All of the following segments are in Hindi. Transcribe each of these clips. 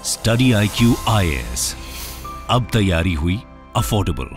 स्टडी IQ IAS, अब तैयारी हुई अफोर्डेबल।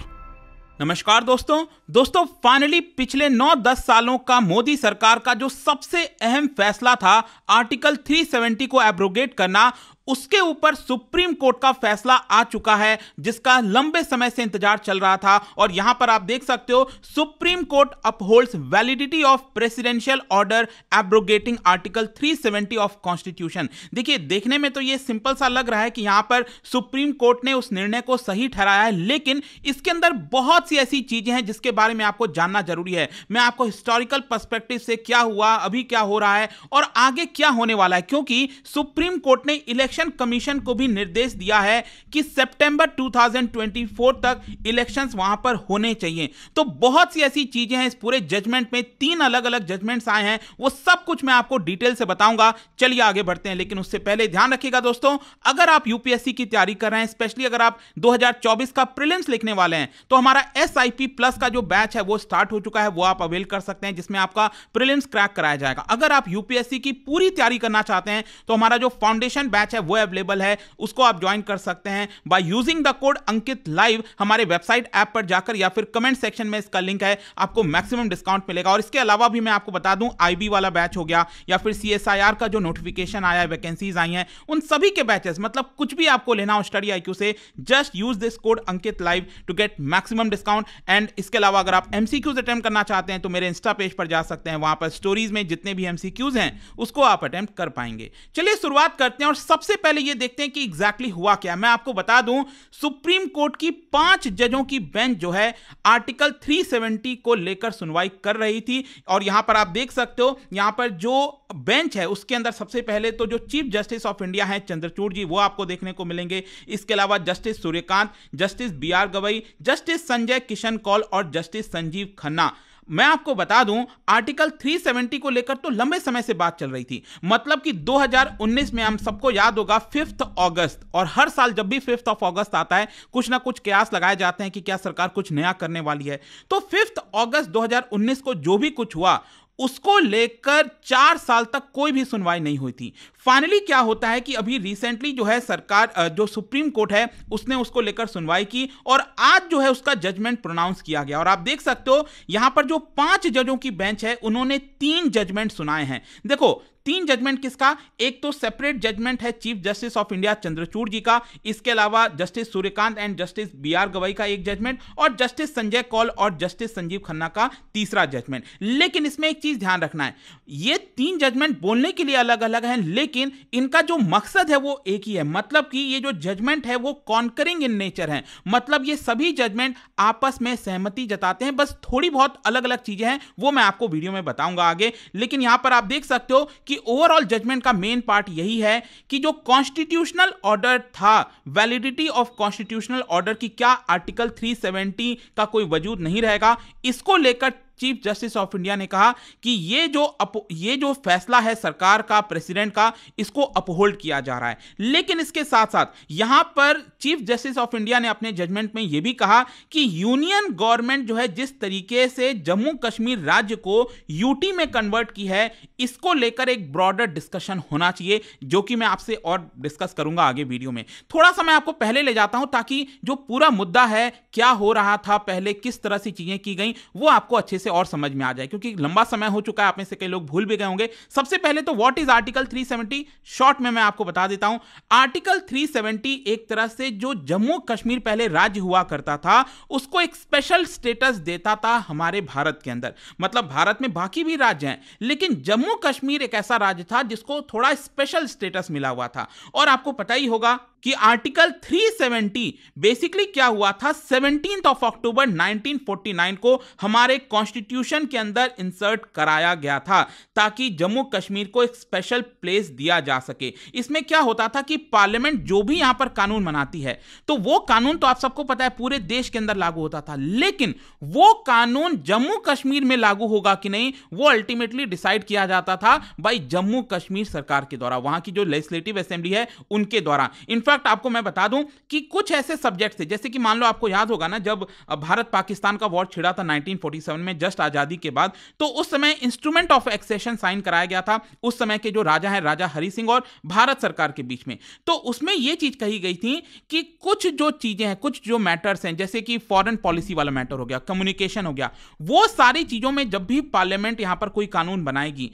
नमस्कार दोस्तों फाइनली पिछले 9-10 सालों का मोदी सरकार का जो सबसे अहम फैसला था आर्टिकल 370 को एब्रोगेट करना, उसके ऊपर सुप्रीम कोर्ट का फैसला आ चुका है जिसका लंबे समय से इंतजार चल रहा था। और यहां पर आप देख सकते हो supreme court upholds validity of presidential order abrogating article 370 of constitution. देखिए, देखने में तो ये सिंपल सा लग रहा है कि यहां पर सुप्रीम कोर्ट ने उस निर्णय को सही ठहराया है, लेकिन इसके अंदर बहुत सी ऐसी चीजें हैं जिसके बारे में आपको जानना जरूरी है। मैं आपको हिस्टोरिकल पर्सपेक्टिव से क्या हुआ, अभी क्या हो रहा है और आगे क्या होने वाला है, क्योंकि सुप्रीम कोर्ट ने इलेक्शन कमीशन को भी निर्देश दिया है कि सितंबर 2024 तक इलेक्शंस वहां पर होने चाहिए। तो बहुत सी ऐसी चीजें हैं इस पूरे जजमेंट में, 3 अलग अलग जजमेंट्स आए हैं, वो सब कुछ मैं आपको डिटेल से बताऊंगा। चलिए आगे बढ़ते हैं, लेकिन उससे पहले ध्यान रखिएगा दोस्तों, अगर आप यूपीएससी की तैयारी कर रहे हैं, स्पेशली अगर आप 2024 का प्रीलिम्स लिखने वाले हैं, तो हमारा SIP प्लस का जो बैच है वो स्टार्ट हो चुका है, वो आप अवेल कर सकते हैं, जिसमें आपका प्रीलिम्स क्रैक कराया जाएगा। अगर आप यूपीएससी की पूरी तैयारी करना चाहते हैं तो हमारा जो फाउंडेशन बैच है वो अवेलेबल है, उसको आप ज्वाइन कर सकते हैं by using the code Ankit live. हमारे वेबसाइट ऐप पर जाकर या फिर कमेंट सेक्शन में इसका लिंक है, आपको मैक्सिमम डिस्काउंट मिलेगा। और इसके अलावा भी मैं आपको बता दूं, IB वाला बैच हो गया या फिर CSIR का जो नोटिफिकेशन आया है, वैकेंसीज आई हैं, उन सभी के बैचेस, मतलब कुछ भी आपको लेना हो स्टडी IQ से, just use this code Ankit live to get maximum discount. And इसके अलावा अगर आप MCQs अटेम्प्ट करना चाहते हैं तो मेरे इंस्टा पेज पर जा सकते हैं, वहां पर स्टोरीज में जितने भी MCQs हैं उसको आप अटेम्प्ट कर पाएंगे। चलिए शुरुआत करते हैं और सबसे पहले ये देखते हैं कि एग्जैक्टली हुआ क्या। मैं आपको बता दूं, सुप्रीम कोर्ट की 5 जजों की बेंच जो है आर्टिकल 370 को लेकर सुनवाई कर रही थी। और यहां पर आप देख सकते हो, यहां पर जो बेंच है उसके अंदर सबसे पहले तो जो चीफ जस्टिस ऑफ इंडिया है चंद्रचूड़ जी, वो आपको देखने को मिलेंगे। इसके अलावा justice Suryakant, Justice BR Gavai, Justice Sanjay Kishan Kaul और जस्टिस संजीव खन्ना। मैं आपको बता दूं, आर्टिकल 370 को लेकर तो लंबे समय से बात चल रही थी, मतलब कि 2019 में हम सबको याद होगा 5 अगस्त, और हर साल जब भी 5 अगस्त आता है कुछ ना कुछ कयास लगाए जाते हैं कि क्या सरकार कुछ नया करने वाली है। तो 5 अगस्त 2019 को जो भी कुछ हुआ उसको लेकर 4 साल तक कोई भी सुनवाई नहीं हुई थी। फाइनली क्या होता है कि अभी रिसेंटली जो है सरकार, जो सुप्रीम कोर्ट है, उसने उसको लेकर सुनवाई की और आज जो है उसका जजमेंट प्रोनाउंस किया गया। और आप देख सकते हो यहां पर जो 5 जजों की बेंच है उन्होंने 3 जजमेंट सुनाए हैं। देखो, 3 जजमेंट किसका, एक तो सेपरेट जजमेंट है chief justice of India Chandrachud ji का, इसके अलावा justice Suryakant and justice BR Gavai का एक जजमेंट, और जस्टिस संजय कौल और जस्टिस संजीव खन्ना का तीसरा जजमेंट। लेकिन इसमें एक चीज ध्यान रखना है, ये 3 जजमेंट बोलने के लिए अलग अलग हैं, लेकिन इनका जो मकसद है वो एक ही है। मतलब कि ये जो जजमेंट है वो कॉन्करिंग इन नेचर है, मतलब ये सभी जजमेंट आपस में सहमति जताते हैं, बस थोड़ी बहुत अलग अलग चीजें हैं, वो मैं आपको वीडियो में बताऊंगा आगे। लेकिन यहां पर आप देख सकते हो कि ओवरऑल जजमेंट का मेन पार्ट यही है कि जो कॉन्स्टिट्यूशनल ऑर्डर था, वैलिडिटी ऑफ कॉन्स्टिट्यूशनल ऑर्डर की क्या आर्टिकल 370 का कोई वजूद नहीं रहेगा, इसको लेकर चीफ जस्टिस ऑफ इंडिया ने कहा कि ये जो फैसला है सरकार का, प्रेसिडेंट का, इसको अपहोल्ड किया जा रहा है। लेकिन इसके साथ साथ यहां पर चीफ जस्टिस ऑफ इंडिया ने अपने जजमेंट में यह भी कहा कि यूनियन गवर्नमेंट जो है जिस तरीके से जम्मू कश्मीर राज्य को UT में कन्वर्ट की है, इसको लेकर एक ब्रॉडर डिस्कशन होना चाहिए, जो कि मैं आपसे और डिस्कस करूंगा आगे वीडियो में। थोड़ा सा मैं आपको पहले ले जाता हूं ताकि जो पूरा मुद्दा है, क्या हो रहा था पहले, किस तरह से चीजें की गई, वो आपको अच्छे से और समझ में आ जाए, क्योंकि लंबा समय हो चुका है, आप में से कई लोग भूल भी गए होंगे। सबसे पहले तो व्हाट इज आर्टिकल 370, शॉर्ट में मैं आपको बता देता हूं। आर्टिकल 370 एक तरह से जो जम्मू कश्मीर पहले राज्य हुआ करता था उसको एक स्पेशल स्टेटस देता था हमारे भारत के अंदर। मतलब भारत में बाकी भी राज्य हैं, लेकिन जम्मू कश्मीर एक ऐसा राज्य था जिसको थोड़ा स्पेशल स्टेटस मिला हुआ था। और आपको पता ही होगा कि आर्टिकल 370 बेसिकली क्या हुआ था, 17 अक्टूबर 1949 को हमारे कॉन्स्टिट्यूशन के अंदर इंसर्ट कराया गया था, ताकि जम्मू कश्मीर को एक स्पेशल प्लेस दिया जा सके। इसमें क्या होता था कि पार्लियामेंट जो भी यहां पर कानून बनाती है, तो वो कानून तो आप सबको पता है पूरे देश के अंदर लागू होता था, लेकिन वो कानून जम्मू कश्मीर में लागू होगा कि नहीं, वो अल्टीमेटली डिसाइड किया जाता था बाय जम्मू कश्मीर सरकार के द्वारा, वहां की जो लेजिस्लेटिव असेंबली है उनके द्वारा। इनफैक्ट इनफैक्ट आपको मैं बता दूं कि कुछ ऐसे सब्जेक्ट थे, जैसे कि मान लो आपको याद होगा ना, जब भारत पाकिस्तान का वॉर छिड़ा था 1947 में, जस्ट आजादी के बाद, तो उस समय इंस्ट्रूमेंट ऑफ एक्सेशन साइन कराया गया था उस समय के जो राजा हैं, राजा हरि सिंह और भारत सरकार के बीच में। तो उसमें यह चीज कही गई थी कि कुछ जो चीजें हैं, कुछ जो मैटर्स हैं, जैसे कि फॉरेन पॉलिसी वाला मैटर हो गया, कम्युनिकेशन हो गया, वो सारी चीजों में जब भी पार्लियामेंट यहां पर कोई कानून बनाएगी,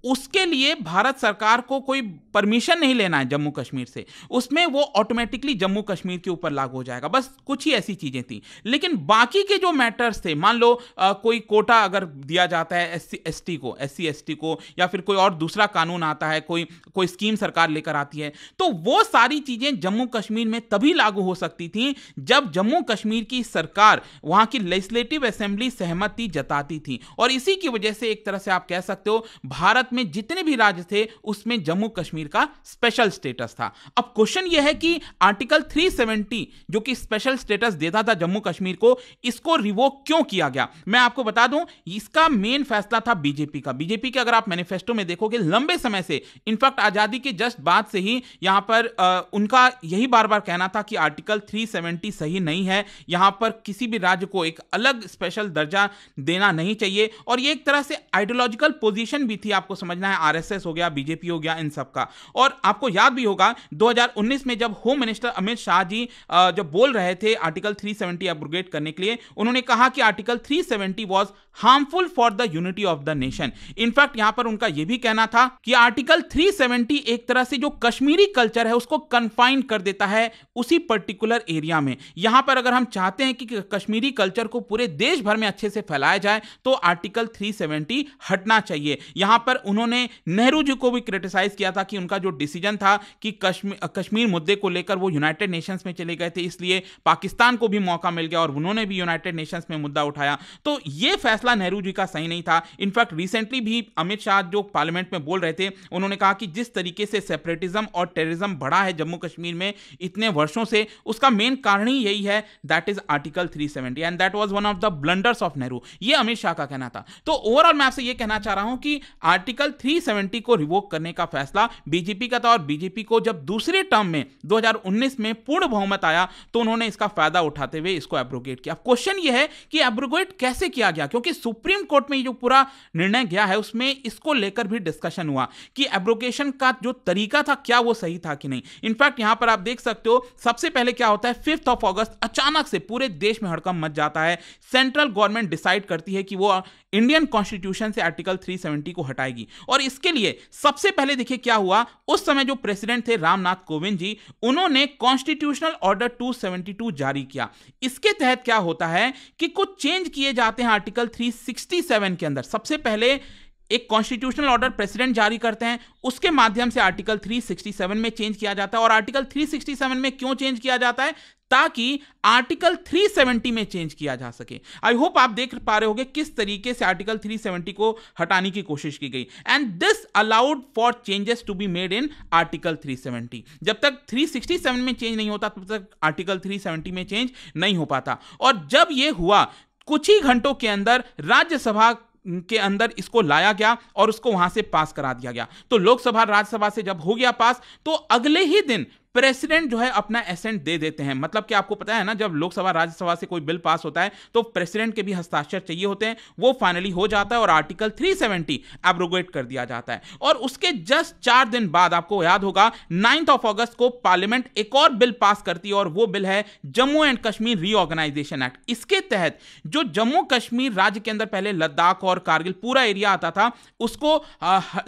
उसके लिए भारत सरकार को कोई परमिशन नहीं लेना है जम्मू कश्मीर से, उसमें वो ऑटोमेटिकली जम्मू कश्मीर के ऊपर लागू हो जाएगा। बस कुछ ही ऐसी चीजें थी। लेकिन बाकी के जो मैटर्स थे, मान लो कोई कोटा अगर दिया जाता है एससी एसटी को, या फिर कोई और दूसरा कानून आता है, कोई स्कीम सरकार लेकर आती है, तो वो सारी चीजें जम्मू कश्मीर में तभी लागू हो सकती थी जब जम्मू कश्मीर की सरकार, वहां की लेजिस्लेटिव असेंबली सहमति जताती थी। और इसी की वजह से एक तरह से आप कह सकते हो भारत में जितने भी राज्य थे उसमें जम्मू कश्मीर का स्पेशल स्टेटस था। अब क्वेश्चन यह है कि आर्टिकल 370 जो कि स्पेशल स्टेटस देता था जम्मू कश्मीर को, इसको रिवोक क्यों किया गया? मैं आपको बता दूं, इसका मेन फैसला था बीजेपी का। बीजेपी के अगर आप मैनिफेस्टो में देखोगे, लंबे समय से, इनफैक्ट आजादी के जस्ट बाद से ही यहां पर उनका यही बार बार कहना था कि आर्टिकल 370 सही नहीं है, यहां पर किसी भी राज्य को एक अलग स्पेशल दर्जा देना नहीं चाहिए। और ये एक तरह से आइडियोलॉजिकल पोजीशन भी थी, आपको समझना है, आरएसएस हो गया, बीजेपी हो गया, इन सब का। और आपको याद भी होगा 2019 में जब होम मिनिस्टर अमित शाह जी जब बोल रहे थे आर्टिकल 370 एब्रोगेट करने के लिए, उन्होंने कहा कि article 370 was harmful for the unity of the nation. In fact यहां पर उनका यह भी कहना था कि आर्टिकल 370 एक तरह से जो कश्मीरी कल्चर है उसको कन्फाइन कर देता है उसी पर्टिकुलर एरिया में। यहां पर अगर हम चाहते हैं कि कश्मीरी कल्चर को पूरे देश भर में अच्छे से फैलाया जाए तो आर्टिकल 370 हटना चाहिए। यहां पर उन्होंने नेहरू जी को भी क्रिटिसाइज किया था कि उनका जो डिसीजन था कि कश्मीर मुद्दे को लेकर वो यूनाइटेड नेशंस में चले गए थे, इसलिए पाकिस्तान को भी मौका मिल गया और उन्होंने भी यूनाइटेड नेशंस में मुद्दा उठाया। तो यह फैसला नेहरू जी का सही नहीं था। इनफैक्ट रिसेंटली भी अमित शाह जो पार्लियामेंट में बोल रहे थे, उन्होंने कहा कि जिस तरीके से सेपरेटिज्म और टेररिज्म बढ़ा है जम्मू कश्मीर में इतने वर्षों से, उसका मेन कारण ही यही है, that is article 370 and that was one of the blunders of Nehru. यह अमित शाह का कहना था। तो ओवरऑल मैं आपसे यह कहना चाह रहा हूं कि आर्टिकल 370 को रिवोक करने का फैसला बीजेपी का था और बीजेपी को जब दूसरे टर्म में 2019 में पूर्ण बहुमत आया तो उन्होंने इसका फायदा उठाते हुए इसको एब्रोगेट किया। क्वेश्चन यह है कि एब्रोगेट कैसे किया गया, क्योंकि सुप्रीम कोर्ट में जो पूरा निर्णय गया है उसमें इसको लेकर भी डिस्कशन हुआ कि एब्रोगेशन का जो तरीका था क्या वो सही था कि नहीं। इनफैक्ट यहां पर आप देख सकते हो सबसे पहले क्या होता है, 5 अगस्त अचानक से पूरे देश में हड़कंप मच जाता है। सेंट्रल गवर्नमेंट डिसाइड करती है कि वो इंडियन कॉन्स्टिट्यूशन से आर्टिकल 370 को हटाएगी और इसके लिए सबसे पहले देखिए क्या हुआ, उस समय जो प्रेसिडेंट थे रामनाथ कोविंद जी, उन्होंने कॉन्स्टिट्यूशनल ऑर्डर 272 जारी किया। इसके तहत क्या होता है कि कुछ चेंज किए जाते हैं आर्टिकल 367 के अंदर। सबसे पहले एक कॉन्स्टिट्यूशनल ऑर्डर प्रेसिडेंट जारी करते हैं, उसके माध्यम से आर्टिकल 367 में चेंज किया जाता है। और आर्टिकल 367 में क्यों चेंज किया जाता है, ताकि आर्टिकल 370 में चेंज किया जा सके। आई होप आप देख पा रहे होंगे किस तरीके से आर्टिकल 370 को हटाने की कोशिश की गई and this allowed for changes to be made in article 370। जब तक 367 में चेंज नहीं होता तब तक आर्टिकल 370 में चेंज नहीं हो पाता। और जब यह हुआ कुछ ही घंटों के अंदर राज्यसभा के अंदर इसको लाया गया और उसको वहां से पास करा दिया गया। तो लोकसभा राज्यसभा से जब हो गया पास तो अगले ही दिन प्रेसिडेंट जो है अपना एसेंट दे देते हैं। मतलब कि आपको पता है ना, जब लोकसभा राज्यसभा से कोई बिल पास होता है तो प्रेसिडेंट के भी हस्ताक्षर चाहिए होते हैं, वो फाइनली हो जाता है और आर्टिकल 370 एब्रोगेट कर दिया जाता है। और उसके जस्ट 4 दिन बाद आपको याद होगा 9 अगस्त को पार्लियामेंट एक और बिल पास करती है और वो बिल है Jammu and Kashmir Reorganisation Act. इसके तहत जो जम्मू कश्मीर राज्य के अंदर पहले लद्दाख और कारगिल पूरा एरिया आता था उसको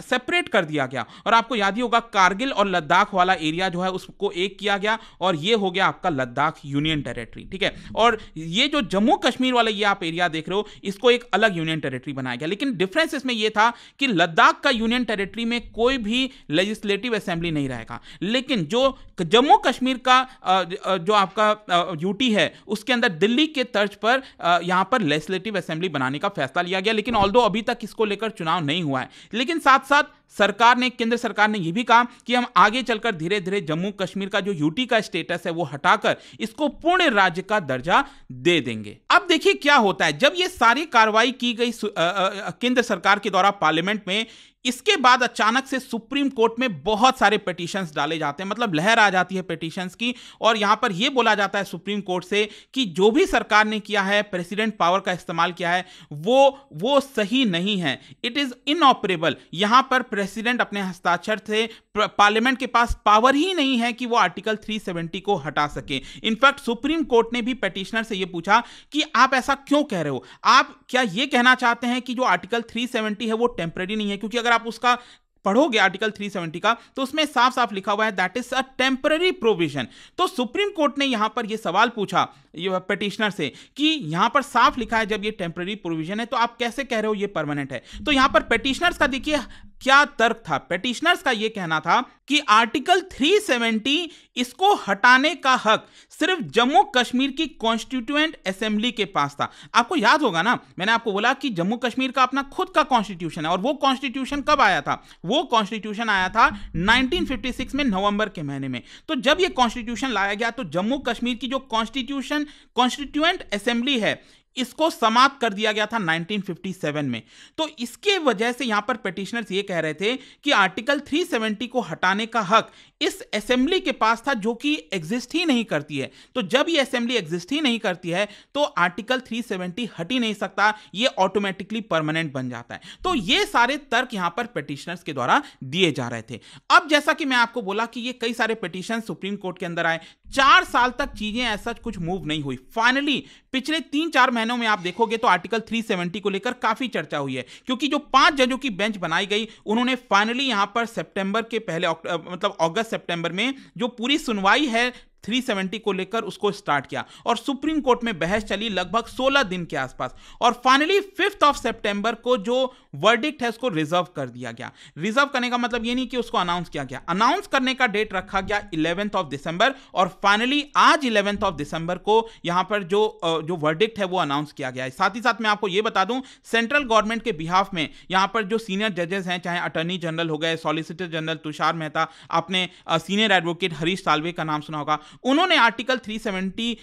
सेपरेट कर दिया गया और आपको याद ही होगा कारगिल और लद्दाख वाला एरिया जो है को एक किया गया और ये हो गया आपका लद्दाख यूनियन टेरिटरी। ठीक है, और ये जो जम्मू कश्मीर वाला ये आप एरिया देख रहे हो इसको एक अलग यूनियन टेरिटरी बनाया गया। लेकिन डिफरेंस इसमें ये था कि लद्दाख का यूनियन टेरिटरी में कोई भी लेजिस्लेटिव असेंबली नहीं रहेगा, लेकिन जो जम्मू कश्मीर का जो आपका यूटी है उसके अंदर दिल्ली के तर्ज पर यहां पर लेजिस्लेटिव असेंबली बनाने का फैसला लिया गया। लेकिन ऑल्दो अभी तक इसको लेकर चुनाव नहीं हुआ है, लेकिन साथ साथ केंद्र सरकार ने यह भी कहा कि हम आगे चलकर धीरे धीरे जम्मू कश्मीर का जो यूटी का स्टेटस है वो हटाकर इसको पूर्ण राज्य का दर्जा दे देंगे। अब देखिए क्या होता है, जब ये सारी कार्रवाई की गई केंद्र सरकार के द्वारा पार्लियामेंट में, इसके बाद अचानक से सुप्रीम कोर्ट में बहुत सारे पिटीशंस डाले जाते हैं, मतलब लहर आ जाती है पिटीशंस की, और यहां पर यह बोला जाता है सुप्रीम कोर्ट से कि जो भी सरकार ने किया है, प्रेसिडेंट पावर का इस्तेमाल किया है, वो सही नहीं है, इट इज इनऑपरेबल। यहां पर प्रेसिडेंट अपने हस्ताक्षर से, पार्लियामेंट के पास पावर ही नहीं है कि वो आर्टिकल 370 को हटा सके। इनफैक्ट सुप्रीम कोर्ट ने भी पिटीशनर से यह पूछा कि आप ऐसा क्यों कह रहे हो, आप क्या यह कहना चाहते हैं कि जो आर्टिकल 370 है वो टेम्पररी नहीं है? क्योंकि अगर आप उसका पढ़ोगे आर्टिकल 370 का तो उसमें साफ साफ लिखा हुआ है that is a temporary provision. तो सुप्रीम कोर्ट ने यहां पर यह सवाल पूछा पिटीशनर से कि यहां पर साफ लिखा है जब ये टेम्पररी प्रोविजन है तो आप कैसे कह रहे हो ये परमानेंट है? तो यहां पर पिटीशनर्स का देखिए क्या तर्क था। पिटीशनर्स का यह कहना था कि आर्टिकल 370 इसको हटाने का हक सिर्फ जम्मू कश्मीर की कॉन्स्टिट्यूएंट असेंबली के पास था। आपको याद होगा ना, मैंने आपको बोला कि जम्मू कश्मीर का अपना खुद का कॉन्स्टिट्यूशन है, और वो कॉन्स्टिट्यूशन कब आया था? वो कॉन्स्टिट्यूशन आया था 1956 में नवंबर के महीने में। तो जब ये कॉन्स्टिट्यूशन लाया गया तो जम्मू कश्मीर की जो कॉन्स्टिट्यूएंट असेंबली है इसको समाप्त कर दिया गया था 1957 में। तो इसके वजह से यहां पर पिटीशनर्स ये कह रहे थे कि आर्टिकल 370 को हटाने का हक इस असेंबली के पास था जो कि एग्जिस्ट ही नहीं करती है। तो जब ये असेंबली एग्जिस्ट ही नहीं करती है तो आर्टिकल 370 हट ही नहीं सकता, ये ऑटोमेटिकली परमानेंट बन जाता है। तो ये सारे तर्क यहां पर पिटीशनर्स के द्वारा दिए जा रहे थे। अब जैसा कि मैं आपको बोला कि ये कई सारे पिटीशन सुप्रीम कोर्ट के अंदर आए, 4 साल तक चीजें ऐसा कुछ मूव नहीं हुई। फाइनली पिछले 3-4 महीनों में आप देखोगे तो आर्टिकल 370 को लेकर काफी चर्चा हुई है, क्योंकि जो 5 जजों की बेंच बनाई गई उन्होंने फाइनली यहां पर सितंबर के पहले मतलब अगस्त सितंबर में जो पूरी सुनवाई है 370 को लेकर उसको स्टार्ट किया, और सुप्रीम कोर्ट में बहस चली लगभग 16 दिन के आसपास, और फाइनली 5 सितंबर को जो वर्डिक्ट है उसको रिजर्व कर दिया गया। रिजर्व करने का मतलब ये नहीं कि उसको अनाउंस किया गया, अनाउंस करने का डेट रखा गया 11 दिसंबर, और फाइनली आज 11 दिसंबर को यहां पर जो वर्डिक्ट है वो अनाउंस किया गया है। साथ ही साथ मैं आपको ये बता दूं, सेंट्रल गवर्नमेंट के बिहाफ में यहां पर जो सीनियर जजेस हैं, चाहे अटॉर्नी जनरल हो गए, सॉलिसिटर जनरल तुषार मेहता, आपने सीनियर एडवोकेट हरीश साल्वे का नाम सुना होगा, उन्होंने आर्टिकल 370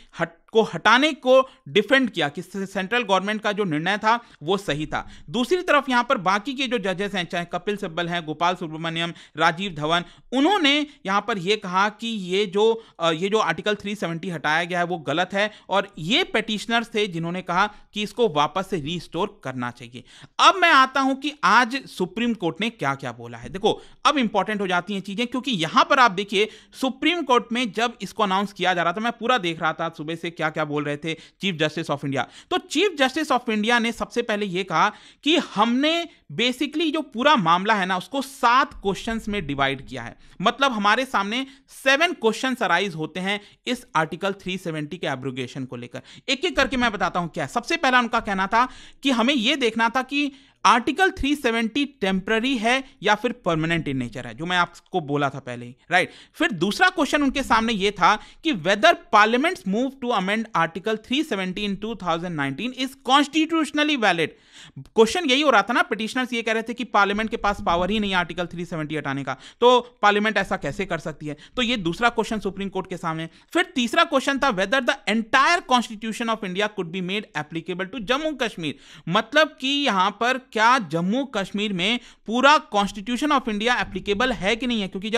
को हटाने को डिफेंड किया कि सेंट्रल गवर्नमेंट का जो निर्णय था वो सही था। दूसरी तरफ यहां पर बाकी के जो जजेस हैं, चाहे कपिल सिब्बल हैं, गोपाल सुब्रमण्यम, राजीव धवन, उन्होंने यहां पर यह कहा कि ये जो आर्टिकल 370 हटाया गया है वो गलत है, और ये पिटीशनर्स थे जिन्होंने कहा कि इसको वापस से रीस्टोर करना चाहिए। अब मैं आता हूं कि आज सुप्रीम कोर्ट ने क्या क्या बोला है। देखो अब इंपॉर्टेंट हो जाती हैं चीजें, क्योंकि यहां पर आप देखिए सुप्रीम कोर्ट में जब इसको अनाउंस किया जा रहा था, मैं पूरा देख रहा था सुबह से क्या क्या बोल रहे थे चीफ जस्टिस ऑफ इंडिया। तो चीफ जस्टिस ऑफ इंडिया ने सबसे पहले यह कहा कि हमने बेसिकली जो पूरा मामला है ना उसको 7 क्वेश्चंस में डिवाइड किया है। मतलब हमारे सामने 7 क्वेश्चंस अराइज होते हैं इस आर्टिकल 370 के एब्रोगेशन को लेकर। एक एक करके मैं बताता हूं क्या है। सबसे पहला उनका कहना था कि हमें यह देखना था कि आर्टिकल 370 टेम्पररी है या फिर परमानेंट इन नेचर है, जो मैं आपको बोला था पहले ही, राइट। फिर दूसरा क्वेश्चन उनके सामने यह था कि whether parliament's move to amend article 370 in 2019 is constitutionally valid. Question यही हो रहा था ना, पिटीशनर्स ये कह रहे थे कि पार्लियामेंट के पास पावर ही नहीं है आर्टिकल 370 हटाने का, तो पार्लियामेंट ऐसा कैसे कर सकती है। तो ये दूसरा क्वेश्चन सुप्रीम कोर्ट के सामने। फिर तीसरा क्वेश्चन था whether the entire constitution of India could be made applicable to Jammu Kashmir. मतलब कि यहां पर क्या जम्मू कश्मीर में पूरा कॉन्स्टिट्यूशन ऑफ इंडिया एप्लीकेबल है कि नहीं है, क्योंकि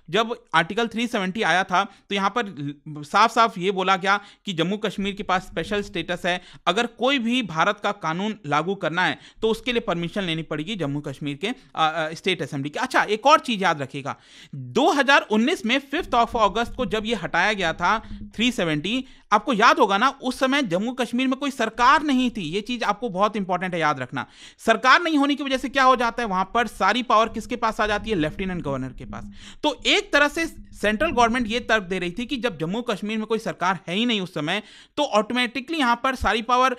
जब आर्टिकल 370 आया था तो यहां पर साफ साफ ये बोला गया कि जम्मू कश्मीर के पास स्पेशल स्टेटस है, अगर कोई भी भारत का कानून लागू करना है तो उसके लिए परमिशन लेनी पड़ेगी जम्मू कश्मीर के स्टेट असेंबली की। अच्छा, एक और चीज याद रखिएगा, 2019 में 5 अगस्त को जब यह हटाया गया था 370, आपको याद होगा ना, उस समय जम्मू कश्मीर में कोई सरकार नहीं थी। यह चीज आपको बहुत इंपॉर्टेंट है याद रखना। सरकार नहीं होने की वजह से क्या हो जाता है, वहां पर सारी पावर किसके पास आ जाती है, लेफ्टिनेंट गवर्नर के पास। तो एक तरह से सेंट्रल गवर्नमेंट यह तर्क दे रही थी कि जब जम्मू कश्मीर में कोई सरकार है ही नहीं उस समय, तो ऑटोमेटिकली यहां पर सारी पावर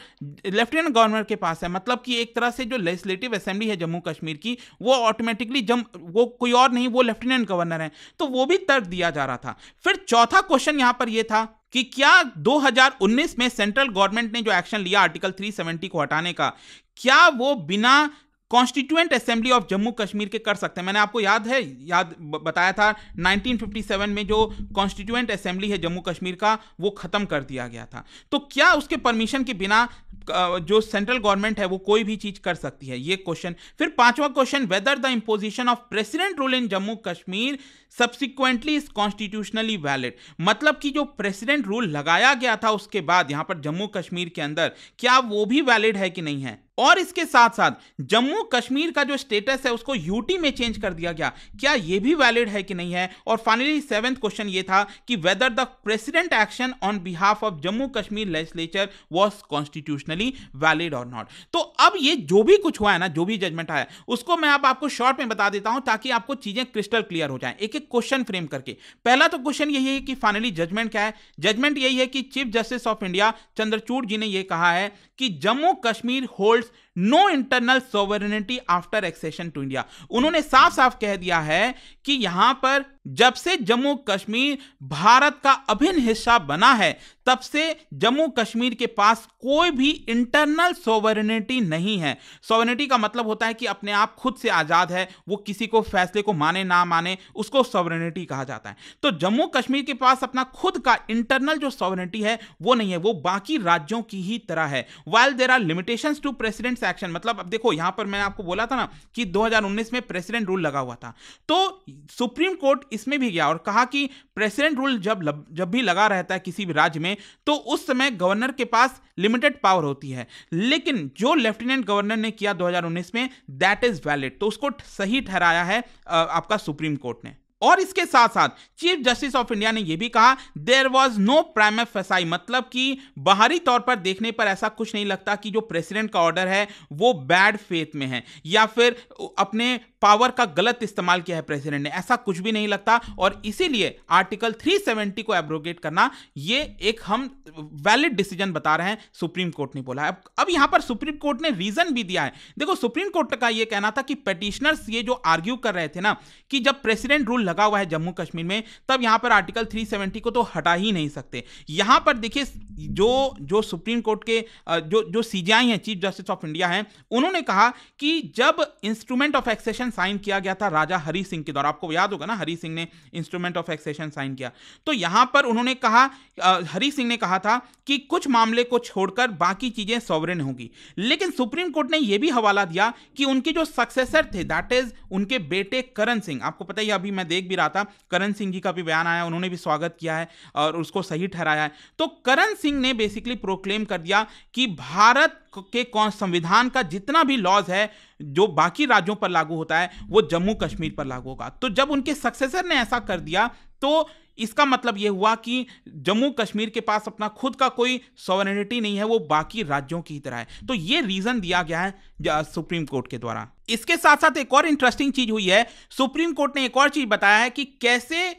लेफ्टिनेंट गवर्नर के पास है। मतलब कि एक तरह से जो लेजिस्लेटिव असेंबली है जम्मू कश्मीर की, वो ऑटोमेटिकली वो कोई और नहीं, वो लेफ्टिनेंट गवर्नर है। तो वो भी तर्क दिया जा रहा था। फिर चौथा क्वेश्चन यहां पर यह था कि क्या 2019 में सेंट्रल गवर्नमेंट ने जो एक्शन लिया आर्टिकल 370 को हटाने का, क्या वो बिना constituent assembly of Jammu Kashmir के कर सकते हैं। मैंने आपको याद बताया था 1957 में जो कॉन्स्टिट्यूएंट असेंबली है जम्मू कश्मीर का वो खत्म कर दिया गया था। तो क्या उसके परमिशन के बिना जो सेंट्रल गवर्नमेंट है वो कोई भी चीज कर सकती है, ये क्वेश्चन। फिर पांचवा question, whether the imposition of president rule in Jammu Kashmir subsequently is constitutionally valid, मतलब कि जो प्रेसिडेंट रूल लगाया गया था उसके बाद यहां पर जम्मू कश्मीर के अंदर, क्या वो भी वैलिड है कि नहीं है। और इसके साथ साथ जम्मू कश्मीर का जो स्टेटस है उसको यूटी में चेंज कर दिया गया, क्या ये भी वैलिड है कि नहीं है। और फाइनली सेवेंथ क्वेश्चन ये था कि whether the president action on behalf of Jammu Kashmir legislature was constitutionally valid और नॉट। तो अब ये जो भी कुछ हुआ है ना, जो भी जजमेंट आया उसको मैं अब आपको शॉर्ट में बता देता हूं ताकि आपको चीजें क्रिस्टल क्लियर हो जाएं, एक एक क्वेश्चन फ्रेम करके। पहला तो क्वेश्चन यही है कि फाइनली जजमेंट क्या है। जजमेंट यही है कि chief justice of India Chandrachud ji ने यह कहा है कि Jammu Kashmir holds no internal sovereignty after accession to India. उन्होंने साफ साफ कह दिया है कि यहां पर जब से जम्मू कश्मीर भारत का अभिन्न हिस्सा बना है तब से जम्मू कश्मीर के पास कोई भी इंटरनल सोवरेनिटी नहीं है। सोवरेनिटी का मतलब होता है कि अपने आप खुद से आजाद है, वो किसी को फैसले को माने ना माने, उसको सोवरेनिटी कहा जाता है। तो जम्मू कश्मीर के पास अपना खुद का इंटरनल जो सोवरेनिटी है वो नहीं है, वो बाकी राज्यों की ही तरह है। While there are limitations to president's action, मतलब अब देखो यहां पर मैंने आपको बोला था ना कि 2019 में प्रेसिडेंट रूल लगा हुआ था, तो सुप्रीम कोर्ट इसमें भी गया और कहा कि प्रेसिडेंट रूल जब भी लगा रहता है किसी भी राज्य में तो उस समय गवर्नर के पास लिमिटेड पावर होती है, लेकिन जो लेफ्टिनेंट गवर्नर ने किया 2019 में दैट इज वैलिड, तो उसको सही ठहराया है आपका सुप्रीम कोर्ट ने। और इसके साथ साथ चीफ जस्टिस ऑफ इंडिया ने यह भी कहा there was no prima facie, मतलब कि बाहरी तौर पर देखने पर ऐसा कुछ नहीं लगता कि जो प्रेसिडेंट का ऑर्डर है वो बैड फेथ में है या फिर अपने पावर का गलत इस्तेमाल किया है प्रेसिडेंट ने, ऐसा कुछ भी नहीं लगता। और इसीलिए आर्टिकल 370 को एब्रोगेट करना ये एक हम वैलिड डिसीजन बता रहे हैं, सुप्रीम कोर्ट ने बोला है। अब यहां पर सुप्रीम कोर्ट ने रीजन भी दिया है। देखो सुप्रीम कोर्ट का यह कहना था कि पेटिशनर्स ये जो आर्ग्यू कर रहे थे ना कि जब प्रेसिडेंट रूल लगा हुआ है जम्मू कश्मीर में तब यहां पर आर्टिकल 370 को तो हटा ही नहीं सकते। यहां पर देखिए जो सुप्रीम कोर्ट के जो सीजेआई हैं, चीफ जस्टिस ऑफ इंडिया हैं, उन्होंने कहा कि जब इंस्ट्रूमेंट ऑफ एक्सेशन साइन किया गया था राजा हरि सिंह के द्वारा, आपको याद होगा ना हरि सिंह ने इंस्ट्रूमेंट ऑफ एक्सेशन साइन किया, तो यहां पर उन्होंने कहा हरि सिंह ने कहा था कि कुछ मामले को छोड़कर बाकी चीजें सॉवरेन होगी। लेकिन सुप्रीम कोर्ट ने यह भी हवाला दिया कि उनके जो सक्सेसर थे दैट इज उनके बेटे करण सिंह, आपको पता ही अभी मैं देख भी रहा था करण सिंह जी का भी बयान आया, उन्होंने भी स्वागत किया है और उसको सही ठहराया है। तो करण सिंह ने बेसिकली प्रोक्लेम कर दिया कि भारत के संविधान का जितना भी लॉज है जो बाकी राज्यों पर लागू होता है वो जम्मू कश्मीर पर लागू होगा। तो जब उनके सक्सेसर ने ऐसा कर दिया तो इसका मतलब यह हुआ कि जम्मू कश्मीर के पास अपना खुद का कोई सॉवरेनिटी नहीं है, वो बाकी राज्यों की तरह है। तो यह रीजन दिया गया है सुप्रीम कोर्ट के द्वारा। इसके साथ साथ एक और इंटरेस्टिंग चीज हुई है, सुप्रीम कोर्ट ने एक और चीज बताया है कि कैसे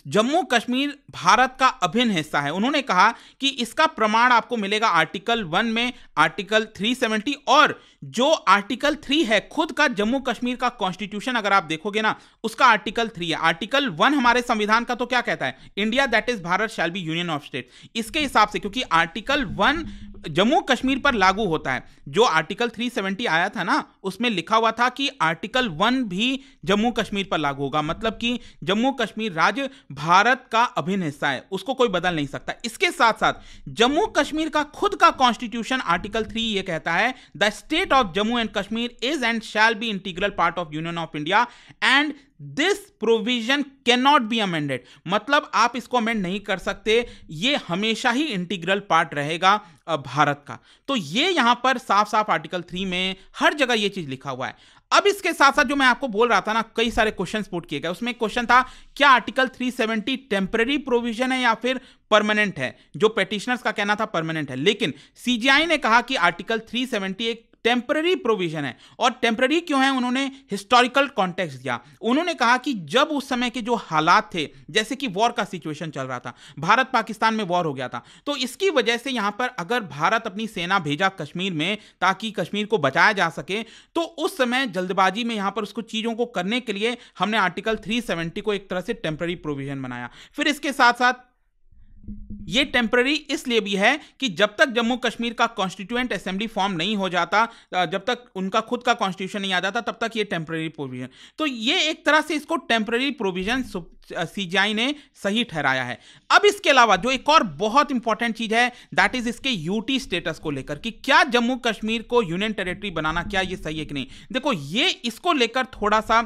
जम्मू कश्मीर भारत का अभिन्न हिस्सा है। उन्होंने कहा कि इसका प्रमाण आपको मिलेगा आर्टिकल 1 में, आर्टिकल 370 और जो आर्टिकल 3 है खुद का जम्मू कश्मीर का कॉन्स्टिट्यूशन अगर आप देखोगे ना उसका आर्टिकल 3 है। आर्टिकल 1 हमारे संविधान का तो क्या कहता है, India that is Bharat shall be union of state. इसके हिसाब से क्योंकि आर्टिकल 1 जम्मू कश्मीर पर लागू होता है, जो आर्टिकल 370 आया था ना उसमें लिखा हुआ था कि आर्टिकल 1 भी जम्मू कश्मीर पर लागू होगा, मतलब कि जम्मू कश्मीर राज्य भारत का अभिन्न हिस्सा है, उसको कोई बदल नहीं सकता। इसके साथ साथ जम्मू कश्मीर का खुद का कॉन्स्टिट्यूशन आर्टिकल 3 ये कहता है the state of Jammu and Kashmir is and shall be integral part of union of India and this provision can not be amended, मतलब आप इसको अमेंड नहीं कर सकते, ये हमेशा ही इंटीग्रल पार्ट रहेगा भारत का। तो ये यहां पर साफ साफ आर्टिकल 3 में हर जगह ये चीज लिखा हुआ है। अब इसके साथ साथ जो मैं आपको बोल रहा था ना कई सारे क्वेश्चंस पुट किए गए, उसमें एक क्वेश्चन था क्या आर्टिकल 370 टेम्पररी प्रोविजन है या फिर परमानेंट है। जो पेटिशनर्स का कहना था परमानेंट है, लेकिन सीजीआई ने कहा कि आर्टिकल 370 एक टेम्पररी प्रोविजन है। और टेम्पररी क्यों है, उन्होंने हिस्टोरिकल कॉन्टेक्स्ट दिया। उन्होंने कहा कि जब उस समय के जो हालात थे जैसे कि वॉर का सिचुएशन चल रहा था, भारत पाकिस्तान में वॉर हो गया था, तो इसकी वजह से यहां पर अगर भारत अपनी सेना भेजा कश्मीर में ताकि कश्मीर को बचाया जा सके, तो उस समय जल्दबाजी में यहां पर उसको चीजों को करने के लिए हमने आर्टिकल 370 को एक तरह से टेम्पररी प्रोविजन बनाया। फिर इसके साथ साथ ये टेम्पररी इसलिए भी है कि जब तक जम्मू कश्मीर का कॉन्स्टिट्यूएंट असेंबली फॉर्म नहीं हो जाता, जब तक उनका खुद का कॉन्स्टिट्यूशन नहीं आ जाता, तब तक ये टेम्पररी प्रोविजन, तो ये एक तरह से इसको टेम्पररी प्रोविजन सीजीआई ने सही ठहराया है। अब इसके अलावा जो एक और बहुत इंपॉर्टेंट चीज है दैट इज इसके यूटी स्टेटस को लेकर कि क्या जम्मू कश्मीर को यूनियन टेरिटरी बनाना क्या ये सही है कि नहीं। देखो ये इसको लेकर थोड़ा सा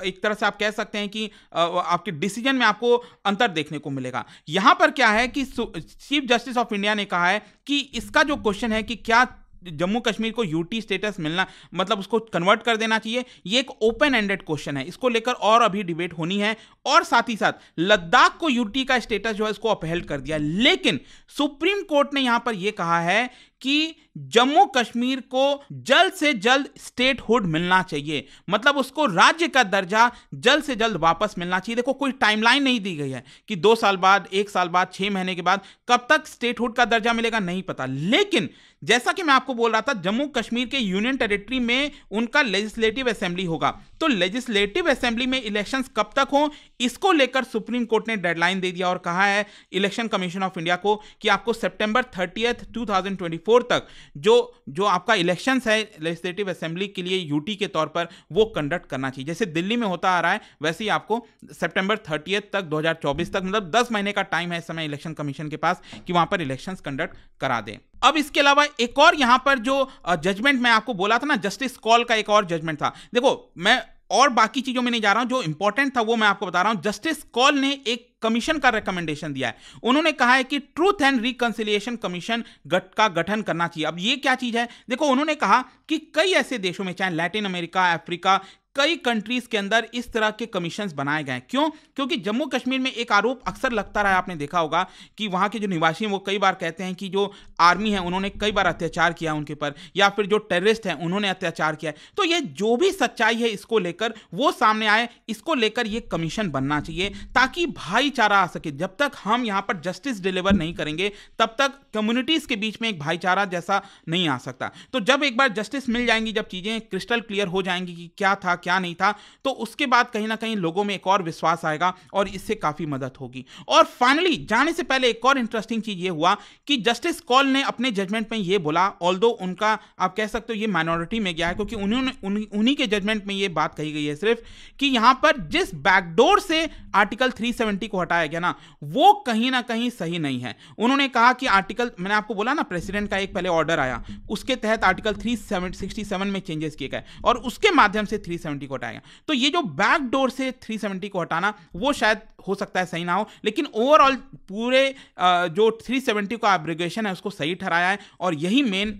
एक तरह से आप कह सकते हैं कि आपके डिसीजन में आपको अंतर देखने को मिलेगा। यहां पर क्या है कि चीफ जस्टिस ऑफ इंडिया ने कहा है कि इसका जो क्वेश्चन है कि क्या जम्मू कश्मीर को यूटी स्टेटस मिलना मतलब उसको कन्वर्ट कर देना चाहिए, ये एक ओपन एंडेड क्वेश्चन है, इसको लेकर और अभी डिबेट होनी है। और साथ ही साथ लद्दाख को यूटी का स्टेटस जो है इसको अपहेल्ड कर दिया, लेकिन सुप्रीम कोर्ट ने यहां पर यह कहा है कि जम्मू कश्मीर को जल्द से जल्द स्टेटहुड मिलना चाहिए, मतलब उसको राज्य का दर्जा जल्द से जल्द वापस मिलना चाहिए। देखो कोई टाइमलाइन नहीं दी गई है कि 2 साल बाद, 1 साल बाद, 6 महीने के बाद कब तक स्टेटहुड का दर्जा मिलेगा, नहीं पता। लेकिन जैसा कि मैं आपको बोल रहा था, जम्मू कश्मीर के यूनियन टेरिटरी में उनका लेजिस्लेटिव असेंबली होगा, तो लेजिस्लेटिव असेंबली में इलेक्शंस कब तक हो इसको लेकर सुप्रीम कोर्ट ने डेडलाइन दे दिया और कहा है इलेक्शन कमीशन ऑफ इंडिया को कि आपको सितंबर 30, 2024 तक जो आपका इलेक्शंस है लेजिस्लेटिव असेंबली के लिए यूटी के तौर पर वो कंडक्ट करना चाहिए। जैसे दिल्ली में होता आ रहा है वैसे ही आपको सितंबर 30 तक 2024 तक, मतलब 10 महीने का टाइम है इस समय इलेक्शन कमीशन के पास कि वहां पर इलेक्शंस कंडक्ट करा दें। अब इसके अलावा एक और यहां पर जो जजमेंट मैं आपको बोला था ना, जस्टिस कॉल का एक और जजमेंट था। देखो मैं और बाकी चीजों में नहीं जा रहा हूं, जो इंपॉर्टेंट था वो मैं आपको बता रहा हूं। जस्टिस कॉल ने एक कमीशन का रिकमेंडेशन दिया है। उन्होंने कहा है कि ट्रूथ एंड रिकंसिलिएशन कमीशन का गठन करना चाहिए। अब ये क्या चीज है, देखो उन्होंने कहा कि कई ऐसे देशों में, चाहे लैटिन अमेरिका, अफ्रीका, कई कंट्रीज के अंदर इस तरह के कमीशंस बनाए गए। क्यों? क्योंकि जम्मू कश्मीर में एक आरोप अक्सर लगता रहा है, आपने देखा होगा कि वहां के जो निवासी हैं वो कई बार कहते हैं कि जो आर्मी है उन्होंने कई बार अत्याचार किया उनके पर, या फिर जो टेररिस्ट हैं उन्होंने अत्याचार किया है। तो ये जो भी सच्चाई है इसको लेकर वो सामने आए, इसको लेकर ये कमीशन बनना चाहिए ताकि भाईचारा आ सके। जब तक हम यहां पर जस्टिस डिलीवर नहीं करेंगे तब तक कम्युनिटीज के बीच में एक भाईचारा जैसा नहीं आ सकता। तो जब एक बार जस्टिस मिल जाएंगी, जब चीजें क्रिस्टल क्लियर हो जाएंगी कि क्या था क्या नहीं था, तो उसके बाद कहीं ना कहीं लोगों में एक और विश्वास आएगा और इससे काफी मदद होगी। और फाइनली जाने से पहले एक और इंटरेस्टिंग चीज ये हुआ कि जस्टिस कॉल ने अपने जजमेंट में ये बोला, ऑल्दो उनका आप कह सकते हो ये माइनॉरिटी में गया है क्योंकि उन्हीं के जजमेंट में ये बात कही गई है सिर्फ कि यहां पर जिस बैकडोर से आर्टिकल 370 को हटाया गया ना, वो कहीं ना कहीं सही नहीं है। उन्होंने कहा कि आर्टिकल, मैंने आपको बोला ना प्रेसिडेंट का एक पहले ऑर्डर आया, उसके तहत आर्टिकल 367 में चेंजेस किए गए और उसके माध्यम से 370 को हटाया। तो ये जो बैकडोर से 370 को हटाना वो शायद हो सकता है सही ना हो, लेकिन ओवरऑल पूरे जो 370 का एब्रिगेशन है उसको सही ठहराया है और यही मेन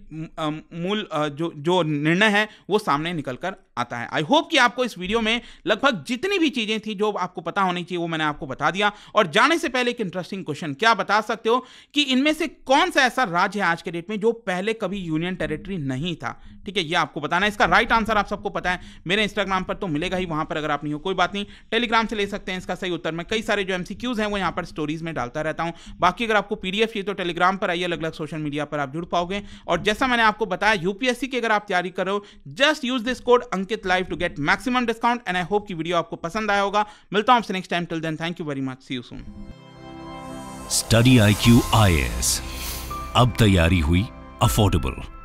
मूल जो निर्णय है वो सामने निकलकर आता है। आई होप कि आपको इस वीडियो में लगभग जितनी भी चीजें थी जो आपको पता होनी चाहिए वो मैंने आपको बता दिया। और जाने से पहले एक इंटरेस्टिंग क्वेश्चन, क्या बता सकते हो कि इनमें से कौन सा ऐसा राज्य है आज के डेट में जो पहले कभी यूनियन टेरिटरी नहीं था? ठीक है, ये आपको बताना है। इसका राइट आंसर आप सबको पता है, मेरे इंस्टाग्राम पर तो मिलेगा ही, वहां पर अगर आप नहीं हो कोई बात नहीं, टेलीग्राम से ले सकते हैं इसका सही उत्तर। मैं कई सारे जो एमसीक्यूज हैं वो यहाँ पर स्टोरीज में डालता रहता हूँ। बाकी अगर आपको पीडीएफ चाहिए तो टेलीग्राम पर आइए, अलग अलग सोशल मीडिया पर आप जुड़ पाओगे। और जैसा मैंने आपको बताया यूपीएससी की अगर आप तैयारी कर रहे हो, just use this code Ankit live to get maximum discount. And I hope की वीडियो आपको पसंद आया होगा। मिलता हूं आपसे next time, till then thank you very much, see you soon. Study IQ IAS, अब तैयारी हुई अफोर्डेबल।